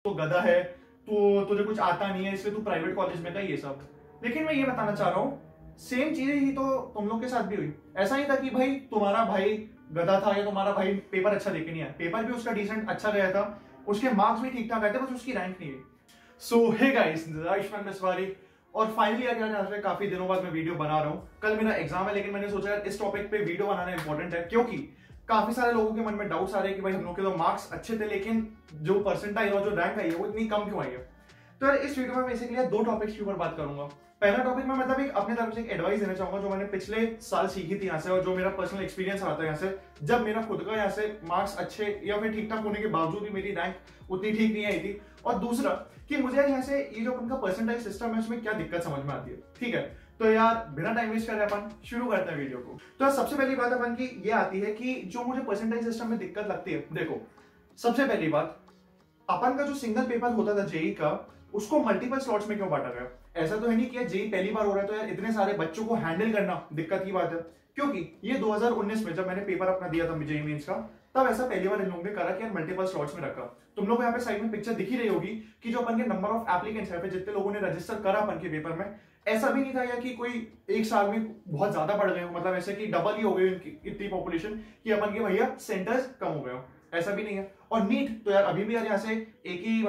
तो गधा है, तो तुझे कुछ आता नहीं है इसलिए तू प्राइवेट कॉलेज में का, ये सब। लेकिन मैं ये बताना चाह रहा हूँ, सेम चीजें ही तो तुम लोग के साथ भी हुई। ऐसा ही था कि भाई तुम्हारा भाई गधा था या तुम्हारा भाई पेपर अच्छा देके नहीं आया, पेपर भी उसका डिसेंट अच्छा गया था, उसके मार्क्स भी ठीक ठाक आए थे, बस उसकी रैंक नहीं गई। सो हे गाइस, आयुष्मान मिसवारी। और फाइनली यार काफी दिनों बाद मैं वीडियो बना रहा हूँ। कल मेरा एग्जाम है, लेकिन मैंने सोचा यार इस टॉपिक पे वीडियो बनाना इंपॉर्टेंट है, क्योंकि काफी सारे लोगों के मन में डाउट्स आ रहे हैं कि भाई हम लोग के तो मार्क्स अच्छे थे, लेकिन जो परसेंटाइल और जो रैंक आई है वो इतनी कम क्यों आई है। तो यार इस वीडियो में बेसिकली दो टॉपिक्स के ऊपर बात करूंगा। पहला टॉपिक में मतलब एक अपने तरफ से एक एडवाइस देना चाहूंगा जो मैंने पिछले साल सीखी थी यहाँ से, और जो मेरा पर्सनल एक्सपीरियंस आता है यहाँ से, जब मेरा खुद का यहाँ से मार्क्स अच्छे या फिर ठीक ठाक होने के बावजूद भी मेरी रैंक उतनी ठीक नहीं आई थी। और दूसरा कि मुझे यहाँ से ये जो उनका परसेंटाइल सिस्टम है उसमें क्या दिक्कत समझ में आती है। ठीक है, तो यार बिना टाइम वेस्ट करे अपन शुरू करते हैं वीडियो को। तो सबसे पहली बात अपन की ये आती है कि जो मुझे परसेंटाइल सिस्टम में दिक्कत लगती है, देखो सबसे पहली बात, अपन का जो सिंगल पेपर होता था जेई का, उसको मल्टीपल स्लॉट्स में क्यों बांटा गया। ऐसा तो है नहीं कि जेई पहली बार हो रहा है तो यार इतने सारे बच्चों को हैंडल करना दिक्कत की बात है, क्योंकि ये 2019 में जब मैंने पेपर अपना दिया था जेई मेंस का, तब ऐसा पहली बार इन लोगों ने करा कि यार मल्टीपल स्लॉट्स में रखा। तुम लोग यहाँ पे साइड में पिक्चर दिख ही रही होगी कि जो अपन के नंबर ऑफ एप्लीकेंट्स है, जितने लोगों ने रजिस्टर करा अपन के पेपर में, ऐसा भी नहीं था यार कि कोई एक साल में बहुत ज्यादा बढ़ गए हो, मतलब ऐसे कि डबल ही हो गई इतनी पॉपुलेशन कि अपन के भैया सेंटर्स कम हो गए हो, ऐसा भी नहीं है। और नीट तो यार अभी भी यार यहाँ से एक ही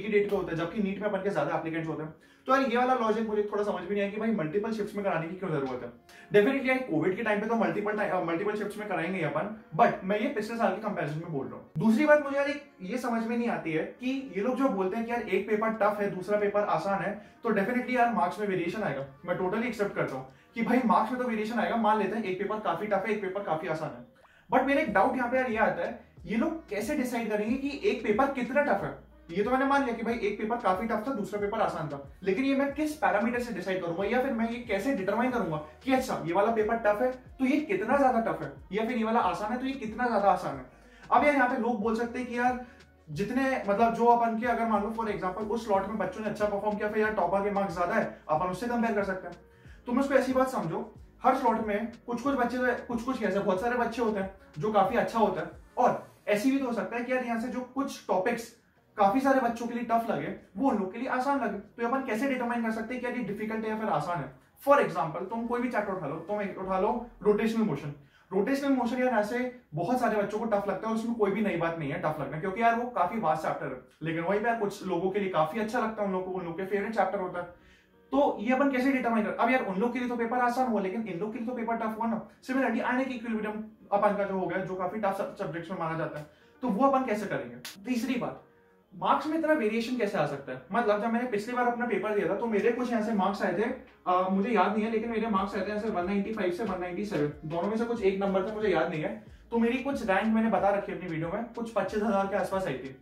डेट पे होता है, जबकि नीट में अपन के ज्यादा एप्लीकेंट्स होते हैं। तो यार ये वाला लॉजिक मुझे थोड़ा समझ में नहीं आया कि भाई मल्टीपल शिफ्ट्स में कराने की क्यों जरूरत है। डेफिनेटली यार कोविड के टाइम पे तो मल्टीपल शिफ्ट्स में कराएंगे अपन, बट मैं ये पिछले साल के कंपैरिजन में बोल रहा हूँ। दूसरी बात मुझे यार ये समझ में नहीं आती है कि ये लोग जो बोलते हैं कि यार एक पेपर टफ है दूसरा पेपर आसान है, तो डेफिनेटली यार मार्क्स में वेरिएशन आएगा। मैं टोटली एक्सेप्ट करता हूँ कि भाई मार्क्स में तो वेरिएशन आएगा, मान लेते हैं एक पेपर काफी टफ है एक पेपर काफी आसान है। बट मेरा एक डाउट यहाँ पे यार ये आता है, ये लोग कैसे डिसाइड करेंगे कि एक पेपर कितना टफ है। ये तो मैंने मान लिया कि भाई एक पेपर काफी टफ था दूसरा पेपर आसान था, लेकिन ये मैं किस पैरामीटर से डिसाइड करूंगा, या फिर मैं ये कैसे डिटरमाइन करूंगा कि अच्छा ये वाला पेपर टफ है तो ये कितना ज्यादा टफ है, या फिर ये वाला आसान है तो ये कितना ज्यादा आसान है। अब यार यहाँ पे लोग बोल सकते हैं कि यार जितने मतलब जो अपन के अगर मान लो फॉर एग्जाम्पल उस स्लॉट में बच्चों ने अच्छा परफॉर्म किया, फिर यार टॉपर के मार्क्स ज्यादा है, अपन उससे कंपेयर कर सकते हैं। तुम उसको ऐसी बात समझो, हर स्लॉट में कुछ बच्चे कुछ कैसे बहुत सारे बच्चे होते हैं जो काफी अच्छा होता है, और ऐसी भी तो हो सकता है कि यार यहाँ से जो कुछ टॉपिक्स काफी सारे बच्चों के लिए टफ लगे वो उन लोग के लिए आसान लगे। तो अपन कैसे डिटरमाइन कर सकते हैं कि यार ये डिफिकल्ट है या फिर आसान है। फॉर एग्जाम्पल तुम कोई भी चैप्टर उठा लो, तुम उठा लो रोटेशनल मोशन। रोटेशनल मोशन यार ऐसे बहुत सारे बच्चों को टफ लगता है, और उसमें कोई भी नई बात नहीं है टफ लगना, क्योंकि यार वो काफी वास्ट चैप्टर है, लेकिन वही पे यार कुछ लोगों के लिए काफी अच्छा लगता है, उन लोग के फेवरेट चैप्टर होता है। तो ये अपन कैसे डिटरमाइन कर, अब यार उन लोग के लिए तो पेपर आसान हुआ, लेकिन इन लोग के लिए तो पेपर टफ हुआ ना। सिमिलरली आने की इक्विलिब्रियम अपन का जो हो गया, जो काफी टफ सब्जेक्ट्स में माना जाता है, तो वो अपन कैसे करेंगे। तीसरी बात, मार्क्स में इतना वेरिएशन कैसे आ सकता है। मतलब जब मैंने पिछली बार अपना पेपर दिया था तो मेरे कुछ यहाँ से मार्क्स आए थे, मुझे याद नहीं है, लेकिन मेरे मार्क्स आए थे यहाँ से 195 से 197, दोनों में से कुछ एक नंबर था, मुझे याद नहीं है। तो मेरी कुछ रैंक मैंने बता रखी है अपनी वीडियो में, कुछ 25,000 के आसपास आई थी।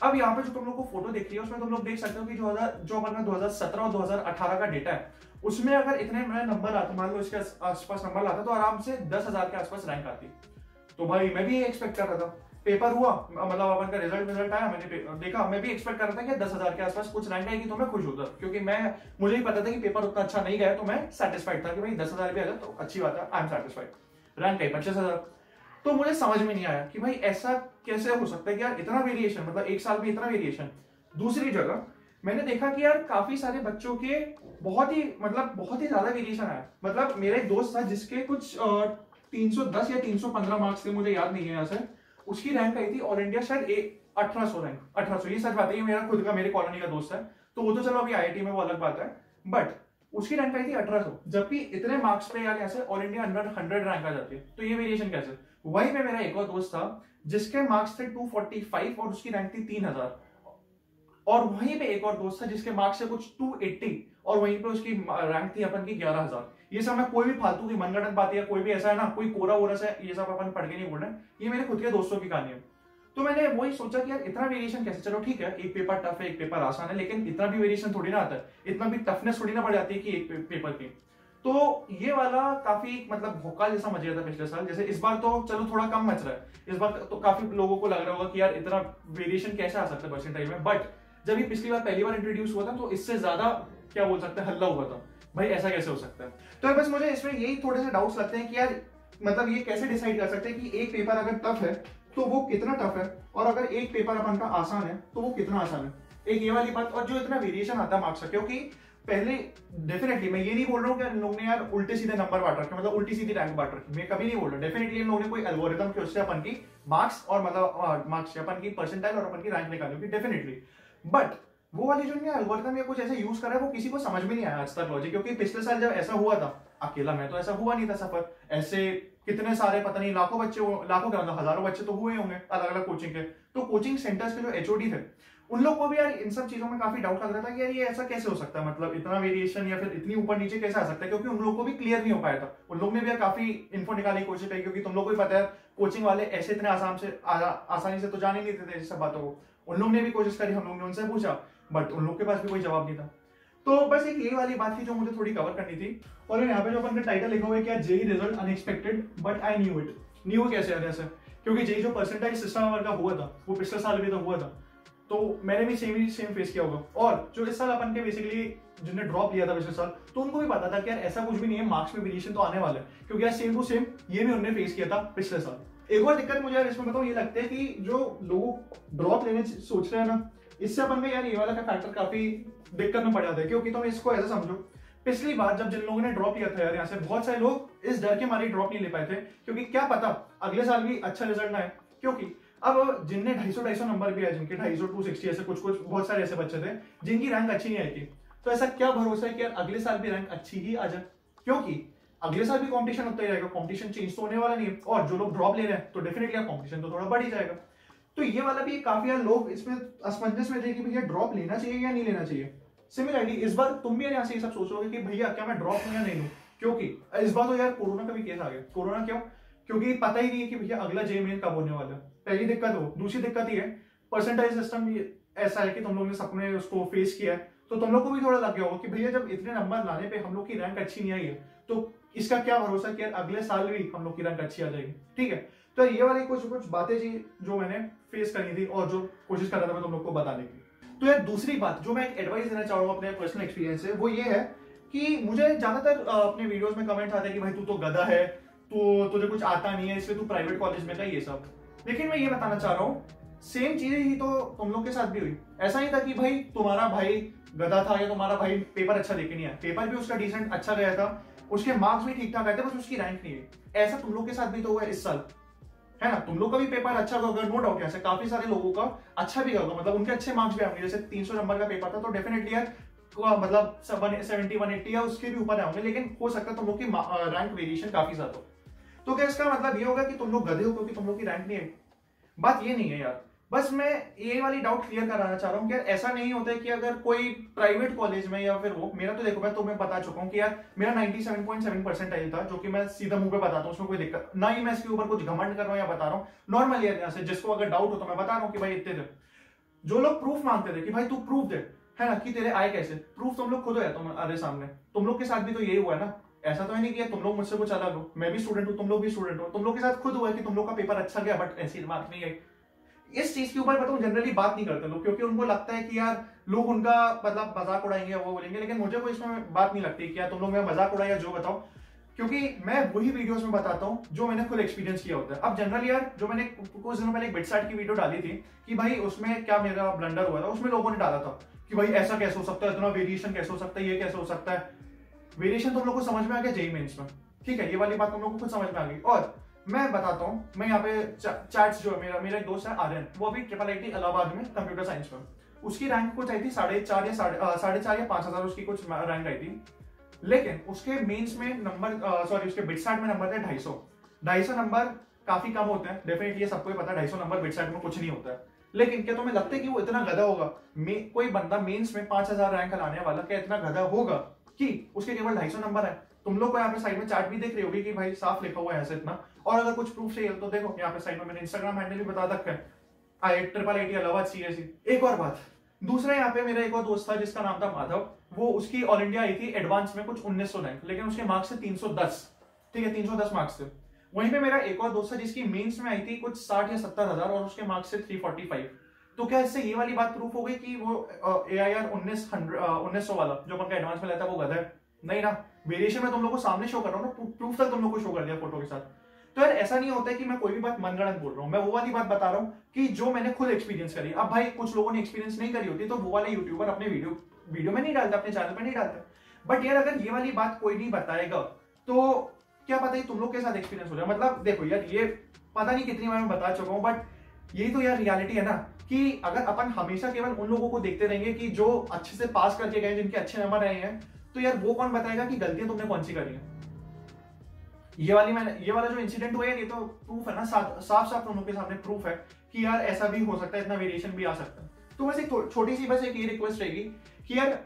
अब यहाँ पे जो तुम लोग को फोटो देख रही है उसमें तुम लोग देख सकते हो कि जो अपना 2017 और 2018 का डेटा है, उसमें अगर इतने मेरा नंबर आता, मान लो इसके आसपास नंबर आता, तो आराम से 10,000 के आसपास रैंक आती। तो भाई मैं भी एक्सपेक्ट कर रहा था, पेपर हुआ, मतलब अपन का रिजल्ट आया, मैंने देखा, मैं भी एक्सपेक्ट कर रहा था कि 10,000 के आसपास कुछ रैंक आएगी तो मैं खुश होता, क्योंकि मुझे ही पता था कि पेपर उतना अच्छा नहीं गया, तो मैं सेटिस्फाइड था कि भाई 10,000 भी आएगा तो अच्छी बात है, आई एम सेटिस्फाइड। रैंक आई 25,000। तो मुझे समझ में नहीं आया कि भाई ऐसा कैसे हो सकता है कि यार इतना वेरिएशन, मतलब एक साल में इतना वेरिएशन। दूसरी जगह मैंने देखा कि यार काफी सारे बच्चों के बहुत ही ज्यादा वेरिएशन आया। मतलब मेरा एक दोस्त था जिसके कुछ 310 या 315 मार्क्स थे, मुझे याद नहीं है यहाँ से, उसकी रैंक आई थी ऑल इंडिया शायद 1800 रैंक, 1800, ये सच बात है, ये मेरा खुद का मेरे कॉलोनी का दोस्त है, तो वो तो चलो अभी आईआईटी में, वो अलग बात है, बट उसकी रैंक आई थी 1800, जबकि इतने मार्क्स पे यार ऐसे ऑल इंडिया अंडर 100 रैंक आ जाती है। तो ये वेरिएशन कैसे। वहीं पे मेरा एक और दोस्त था जिसके मार्क्स थे 245 और उसकी रैंक थी 3000, और वहीं पे एक और दोस्त था जिसके मार्क्स थे कुछ 280 और वहीं पे उसकी रैंक थी अपन की 11,000। ये सब मैं कोई भी फालतू की मनगढ़ंत बात है, कोई भी ऐसा है ना, कोई कोरा वोरस है, ये सब अपन पढ़ के नहीं बोल रहे, ये मेरे खुद के दोस्तों की कहानी है। तो मैंने वही सोचा कि यार इतना वेरिएशन कैसे। चलो ठीक है, एक पेपर टफ है एक पेपर आसान है, लेकिन इतना भी वेरिएशन थोड़ी ना आता है, इतना भी टफनेस थोड़ी ना बढ़ जाती है कि एक पेपर की। तो ये वाला काफी मतलब भौकाल जैसा मच रहा था पिछले साल, जैसे इस बार तो चलो थोड़ा कम मच रहा है, इस बार तो काफी लोगों को लग रहा होगा कि यार इतना वेरिएशन कैसे आ सकता है परसेंटाइल में। बट जब ये पिछली बार पहली बार इंट्रोड्यूस हुआ था तो इससे ज्यादा क्या बोल सकते हैं, हल्ला हुआ था, भाई ऐसा कैसे हो सकता है। तो बस मुझे इसमें यही थोड़े से डाउट्स लगते हैं कि यार मतलब ये कैसे डिसाइड कर सकते हैं कि एक पेपर अगर टफ है तो वो कितना टफ है, और अगर एक पेपर अपन का आसान है तो वो कितना आसान है, एक ये वाली बात। और जो इतना वेरिएशन आता है मार्क्स का, क्योंकि पहले डेफिनेटली मैं ये नहीं बोल रहा हूँ कि इन लोगों ने यार उल्टे सीधे नंबर बांट रखे, मतलब उल्टी सीधी रैंक बांट रखी, मैं कभी नहीं बोल रहा। डेफिनेटली इन लोगों ने कोई एल्गोरिथम के उससे अपन की मार्क्स और मतलब मार्क्स अपन की परसेंटाइल और अपन की रैंक निकाली होगी डेफिनेटली। बट वो वाली जो एल्गोरिथम या कुछ ऐसे यूज करा है वो किसी को समझ में नहीं आया आज तक लॉजिक, क्योंकि पिछले साल जब ऐसा हुआ था, अकेला मैं तो ऐसा हुआ नहीं था सफर, ऐसे कितने सारे पता नहीं लाखों बच्चे, लाखों क्या मतलब हजारों बच्चे तो हुए होंगे अलग अलग कोचिंग के। तो कोचिंग सेंटर्स के जो एचओडी थे उन लोग को भी यार इन सब चीजों में काफी डाउट लग रहा था कि यार ये ऐसा कैसे हो सकता है, मतलब इतना वेरिएशन या फिर इतनी ऊपर नीचे कैसे आ सकता है, क्योंकि उन लोग को भी क्लियर नहीं हो पाया था। उन लोग ने भी यार काफी इन्फो निकालने की कोशिश की, क्योंकि तुम लोग को भी पता है कोचिंग वाले ऐसे इतने आसानी से तो जान ही नहीं देते सब बातों को। उन लोग ने भी कोशिश करी, हम लोग ने उनसे पूछा, बट उन लोग के पास भी कोई जवाब नहीं था। तो बस एक ये वाली बात थी जो मुझे थोड़ी कवर करनी थी। और यहाँ पे जो अपन का टाइटल लिखा हुआ है क्या, JEE result unexpected but I knew it. Knew कैसे यार ऐसे, क्योंकि जेई जो परसेंटाइल सिस्टम का हुआ था वो पिछले साल भी तो हुआ था, तो मैंने भी सेम फेस किया होगा। और जो इस साल अपन के बेसिकली जिन्होंने ड्रॉप लिया था पिछले साल, तो उनको भी पता था कि यार ऐसा कुछ भी नहीं है, मार्क्स में वेरिएशन तो आने वाला है, क्योंकि यार सेम टू सेम ये भी उन्होंने फेस किया था पिछले साल। एक और दिक्कत मुझे यार इसमें बताऊं ये लगता है कि जो लोग ड्रॉप लेने सोच रहे हैं ना, इससे अपन में यार ये वाला का फैक्टर काफी दिक्कत में पड़ जाता है। क्योंकि तुम इसको ऐसा समझो, पिछली बार जब जिन लोगों ने ड्रॉप लिया था यार यहाँ से, बहुत सारे लोग इस डर के मारे ड्रॉप नहीं ले पाए थे, क्योंकि क्या पता अगले साल भी अच्छा रिजल्ट ना आए। क्योंकि अब जिनने 250 नंबर भी आए, जिनके 250 260 ऐसे कुछ बहुत सारे ऐसे बच्चे थे जिनकी रैंक अच्छी नहीं आई थी, तो ऐसा क्या भरोसा है कि यार अगले साल भी रैंक अच्छी ही आ जाए, क्योंकि अगले साल भी कंपटीशन होता ही रहेगा, कंपटीशन चेंज तो होने वाला नहीं है। और जो लोग ड्रॉप ले रहे हैं तो डेफिनेटली कंपटीशन तो थोड़ा बढ़ ही जाएगा। तो ये वाला भी काफी यार लोग इसमें असमंजस में थे कि भैया ड्रॉप लेना चाहिए या नहीं लेना चाहिए। सिमिलरली इस बार तुम भी यहाँ से ये सब सोचोगे कि भैया क्या मैं ड्रॉप लूं या नहीं लूं, क्योंकि इस बार तो यार कोरोना का भी केस आ गया। कोरोना क्यों, क्योंकि पता ही नहीं है कि भैया अगला जेईई मेन कब होने वाला है, पहली दिक्कत हो। दूसरी दिक्कत ये है परसेंटाइज सिस्टम ऐसा है कि तुम लोग ने सबने उसको फेस किया है, तो तुम लोग को भी थोड़ा लग गया होगा कि भैया जब इतने नंबर लाने पे हम लोग की रैंक अच्छी नहीं आई है, तो इसका क्या भरोसा कि यार अगले साल भी हम लोग की रैंक अच्छी आ जाएगी। ठीक है, तो ये वाली कुछ बातें थी जो मैंने फेस करनी थी और जो कोशिश कर रहा था मैं तुम लोग को बताने की। तो यार दूसरी बात जो मैं एक एडवाइस देना चाह रहा हूँ अपने पर्सनल एक्सपीरियंस से, वो ये है कि मुझे ज्यादातर अपने वीडियोस में कमेंट आता है कि भाई तू तो गधा है, तो तुझे कुछ आता नहीं है इसलिए तू प्राइवेट कॉलेज में था, ये सब। लेकिन मैं ये बताना चाह रहा हूँ सेम चीजें ही तो तुम लोग के साथ भी हुई। ऐसा ही था कि भाई तुम्हारा भाई गधा था या तुम्हारा भाई पेपर अच्छा देके नहीं आया, पेपर भी उसका डिसेंट अच्छा गया था, उसके मार्क्स भी ठीक ठाक आए थे, बस उसकी रैंक नहीं आई। ऐसा तुम लोग के साथ भी तो हुआ इस साल, है ना। तुम लोग का भी पेपर अच्छा होगा, नो डाउट। ऐसे काफी सारे लोगों का अच्छा भी होगा, मतलब उनके अच्छे मार्क्स भी आएंगे। जैसे 300 नंबर का पेपर था तो डेफिनेटली यार मतलब 70 180 या उसके भी ऊपर आएंगे, लेकिन हो सकता है तुम लोग की रैंक वेरिएशन काफी ज्यादा हो। तो क्या इसका मतलब ये होगा कि तुम लोग गधे हो क्योंकि तुम लोग की रैंक नहीं आई? बात ये नहीं है यार, बस मैं ये वाली डाउट क्लियर कराना चाह रहा हूँ कि यार ऐसा नहीं होता है कि अगर कोई प्राइवेट कॉलेज में या फिर वो, मेरा तो देखो मैं तुम्हें बता चुका हूँ कि यार मेरा 97.7% था, जो कि मैं सीधा मुंह पे बताता हूँ, उसमें कोई दिक्कत ना ही मैं इसके ऊपर कुछ घमंड कर रहा हूँ या बता रहा हूँ। नॉर्मल यार यहाँ से जिसको अगर डाउट हो तो मैं बता रहा हूँ कि भाई इतने थे। जो लोग प्रूफ मांगते थे कि भाई तू प्रूफ दे, है ना, कि तेरे आए कैसे, प्रूफ तुम लोग खुद हो या तुम्हारे सामने। तुम लोग के साथ भी तो यही हुआ है ना, ऐसा तो है नहीं कि तुम लोग मुझसे कुछ अलग हो, मैं भी स्टूडेंट हूँ, तुम लोग भी स्टूडेंट हो, तुम लोग के साथ खुद हुआ है कि तुम लोग का पेपर अच्छा गया बट ऐसी बात नहीं है। इस चीज के ऊपर बताऊं जनरली बात नहीं करते लोग, क्योंकि उनको लगता है कि यार लोग उनका मतलब मजाक उड़ाएंगे वो बोलेंगे, लेकिन मुझे कोई इसमें बात नहीं लगती कि यार तुम लोग मेरा मजाक उड़ाए या जो बताओ, क्योंकि मैं वही वीडियोस में बताता हूँ जो मैंने खुद एक्सपीरियंस किया होता है। अब जनरली यार जो मैंने कुछ दिनों पहले एक बिटसाइट की वीडियो डाली थी कि भाई उसमें क्या मेरा ब्लंडर हुआ था, उसमें लोगों ने डाला था कि भाई ऐसा कैसे हो सकता है, इतना वेरिएशन कैसे हो सकता है, ये कैसे हो सकता है। वेरिएशन तुम लोग को समझ में आ गया जेईई मेंस में, ठीक है, ये वाली बात तुम लोग को खुद समझ में आ गई। और मैं बताता हूँ, मैं यहाँ पे चैट्स जो है मेरा एक दोस्त है आर्यन, वो अभी IIIT इलाहाबाद में कंप्यूटर साइंस में, उसकी रैंक कुछ आई थी 4.5 या 5,000 उसकी कुछ रैंक आई थी। लेकिन उसके मेंस में नंबर सॉरी उसके बिटसाइट में नंबर थे 250 नंबर काफी कम होते हैं, डेफिनेटली ये सबको पता है 250 नंबर बिटसाइट में कुछ नहीं होता है। लेकिन क्या तुम्हें लगता है कि वो इतना गधा होगा, कोई बंदा मेंस में 5,000 रैंक लाने वाला क्या इतना गधा होगा कि उसके केवल 250 नंबर है? तुम लोग को यहाँ पे साइड में चार्ट भी देख रहे होगी कि भाई साफ लिखा हुआ है ऐसे इतना। और अगर कुछ प्रूफ चाहिए तो देखो यहाँ पे साइड में मैंने इंस्टाग्राम हैंडल भी बता रखा है, IIT इलाहाबाद CSE। एक और बात, दूसरा यहाँ पे मेरा एक और दोस्त था जिसका नाम था माधव, वो उसकी ऑल इंडिया आई थी एडवांस में कुछ 1900 रैंक, लेकिन उसके मार्क्स थे 310, ठीक है 310 मार्क्स थे। वहीं पे मेरा एक और दोस्त था जिसकी मेंस में आई थी कुछ 60 या 70,000 और उसके मार्क्स थे 345। तो क्या इससे ये वाली बात प्रूफ हो गई कि वो AIR 1900 वाला जो अपन का एडवांस में लेता है वो गधा है? नहीं ना, वेरिएशन में तुम लोग को सामने शो कर रहा हूँ ना, प्रूफ तक तुम लोग को शो कर दिया फोटो के साथ। तो यार ऐसा नहीं होता है कि मैं कोई भी बात मनगढ़ंत बोल रहा हूँ, मैं वो वाली बात बता रहा हूँ कि जो मैंने खुद एक्सपीरियंस करी। अब भाई कुछ लोगों ने एक्सपीरियंस नहीं करी होती तो वो वाले यूट्यूबर अपने वीडियो में नहीं डालते, अपने चैनल पे नहीं डालते। बट यार अगर ये वाली बात कोई नहीं बताएगा तो क्या पता ही तुम लोग के साथ एक्सपीरियंस हो जाए। मतलब देखो यार, ये पता नहीं कितनी बार मैं बता चुका हूँ, बट यही तो यार रियलिटी है ना कि अगर अपन हमेशा केवल उन लोगों को देखते रहेंगे कि जो अच्छे से पास करके गए, जिनके अच्छे नंबर आए हैं, तो यार वो कौन बताएगा कि गलतियां तुमने कौन सी करी है। ये वाला जो इंसिडेंट हुआ है, ये तो प्रूफ है ना, साफ साफ तुम लोग के सामने प्रूफ है कि यार ऐसा भी हो सकता है, इतना वेरिएशन भी आ सकता है। तो बस एक छोटी सी बस एक ये रिक्वेस्ट रहेगी कि यार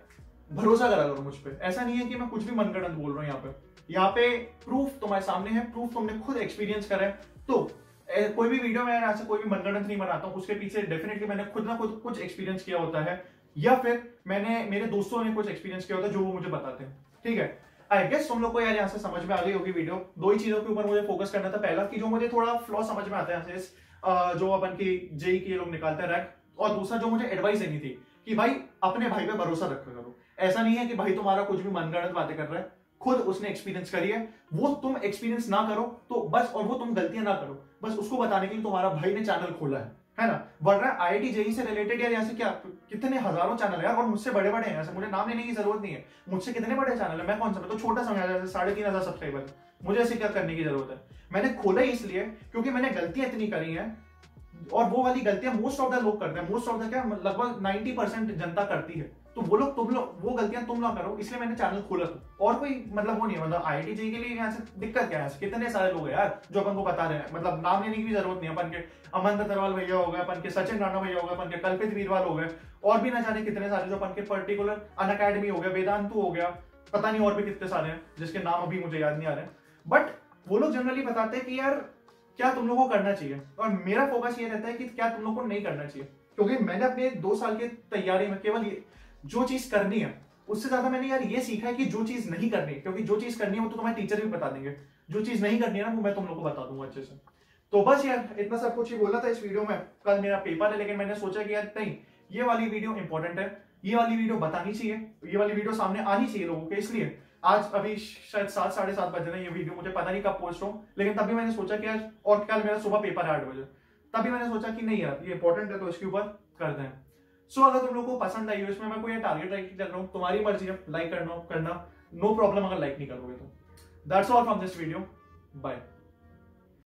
भरोसा करा करो मुझ पे। ऐसा नहीं है कि मैं कुछ भी मनगढ़ंत बोल रहा हूँ, यहाँ पे प्रूफ तुम्हारे सामने है, प्रूफ तुमने खुद एक्सपीरियंस करा है। तो कोई भी वीडियो में ऐसे कोई भी मनगढ़ंत नहीं बनाता हूँ, उसके पीछे डेफिनेटली मैंने खुद ना खुद कुछ एक्सपीरियंस किया होता है, या फिर मैंने मेरे दोस्तों ने कुछ एक्सपीरियंस किया होता है जो वो मुझे बताते हैं। ठीक है, आई गेस तुम लोग को यार यहाँ से समझ में आ गई होगी वीडियो। दो ही चीजों के ऊपर मुझे फोकस करना था। पहला कि जो मुझे थोड़ा फ्लॉ समझ में आता है यहाँ से जो अपन की जेई के लोग निकालते हैं रैंक, और दूसरा जो मुझे एडवाइस देनी थी कि भाई अपने भाई पे भरोसा रखा करो। ऐसा नहीं है कि भाई तुम्हारा कुछ भी मनगढ़ंत बातें कर रहा है, खुद उसने एक्सपीरियंस करी है, वो तुम एक्सपीरियंस ना करो तो बस, और वो तुम गलतियां ना करो बस, उसको बताने के लिए तुम्हारा भाई ने चैनल खोला है ना। वरना आईआईटी जेई से रिलेटेड यार यहाँ से क्या कितने हजारों चैनल है यार, और मुझसे बड़े बड़े हैं, ऐसे मुझे नाम लेने की जरूरत नहीं है। मुझसे कितने बड़े चैनल है, मैं कौन सा, मैं तो छोटा सा, 3,500 सब्सक्राइबर, मुझे ऐसे क्या करने की जरूरत है। मैंने खोला ही इसलिए क्योंकि मैंने गलतियां इतनी करी हैं, और वो वाली गलतियां मोस्ट ऑफ द लोग करते हैं, मोस्ट ऑफ द क्या लगभग 90% जनता करती है। तो वो वो गलतियां तुम ना करो, इसलिए मैंने चैनल खोला था। और कोई मतलब वो नहीं है, मतलब आईआईटी जेईई के लिए यहाँ से दिक्कत क्या है, कितने सारे लोग हैं यार जो अपन को बता रहे हैं, मतलब नाम लेने की भी जरूरत नहीं है। अपन के अमन दत्तरवाल भैया हो गए, अपन के सचिन राणा भैया हो गए, अपन के कल्पित वीरवाल हो गए, और भी ना जाने कितने सारे जो अपन के पर्टिकुलर अनअकैडमी हो गया, वेदांतु हो गया, पता नहीं और भी कितने सारे हैं जिसके नाम अभी मुझे याद नहीं आ रहे। बट वो लोग जनरली बताते हैं कि यार क्या तुम लोगों को करना चाहिए, और मेरा फोकस ये रहता है कि क्या तुम लोगों को नहीं करना चाहिए। क्योंकि मैंने अपने 2 साल की तैयारी में केवल ये जो चीज करनी है, उससे ज्यादा मैंने यार ये सीखा है कि जो चीज नहीं करनी, क्योंकि जो चीज करनी है वो तो तुम्हारे टीचर भी बता देंगे, जो चीज नहीं करनी है ना वो मैं तुम लोग को बता दूंगा अच्छे से। तो बस यार इतना सब कुछ ही बोला था इस वीडियो में। कल मेरा पेपर है, लेकिन मैंने सोचा कि यार नहीं, ये वाली वीडियो इंपॉर्टेंट है, ये वाली वीडियो बतानी चाहिए, ये वाली वीडियो सामने आनी चाहिए लोगों के। इसलिए आज अभी शायद 7 साढ़े 7 बज रहे हैं, ये वीडियो मुझे पता नहीं कब पोस्ट हो, लेकिन तभी मैंने सोचा कि यार, और कल मेरा सुबह पेपर है 8 बजे, तभी मैंने सोचा कि नहीं यार ये इंपॉर्टेंट है तो इसके ऊपर करते हैं। सो अगर तुम लोग को पसंद आई हो, इसमें मैं कोई टारगेट लाइक कर रहा हूँ, तुम्हारी मर्जी है, लाइक करना नो प्रॉब्लम, अगर लाइक नहीं करोगे तो। That's all from this video, bye.